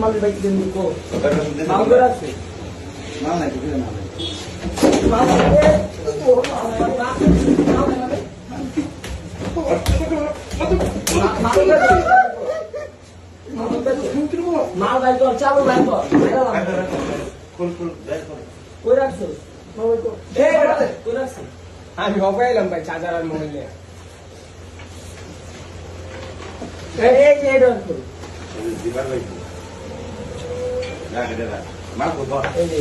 মালের বাইক দেন কো মাল করে আছে মাল নাই কিছু না মাল মাল বাইক কর চালু বাইক কর ফুল ফুল বাইক কর কই রাখছো মোবাইল কো কই রাখছো আমি মোবাইলাম ভাই চার্জার আর মোবাইল নিয়ে এই ডন কর দিবার ভাই না রে না মাল কো এই যে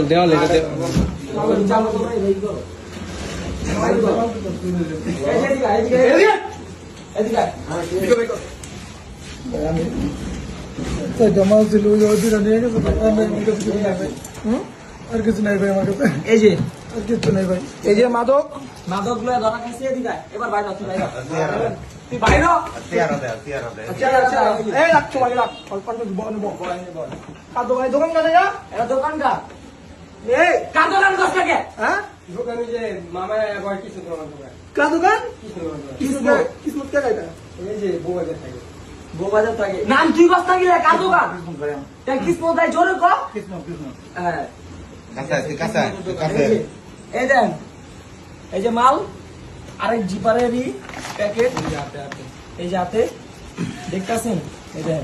দেওয়াল এটা জমা ছিল আর কিছু নাই ভাই আমার কাছে এই যে আর কিছু নাই ভাই এই যে মাদক গুলো ধরা খাইছে এদিকে এবার বাইরে তুই বাইরে তুই বাইরে আচ্ছা এই রাখ তোমাকে রাখ অল্প দোকান কাছে যা এটা দোকান কা এই কার দোকান কষ্টকে হ্যাঁ দোকান যে মামা একবার কিছু দোকান কা দোকান কিসমত কে গাইতা এই যে বউবাজার থাকে নাম তুই কষ্ট গিয়ে কার দোকান তাই কিসমত দাই জোরে কো কিসমত হ্যাঁ কাঁচা এই দেন এই যে মাল আরেক জিপারেরই প্যাকেট এই যে হাতে দেখতেছেন এই দেন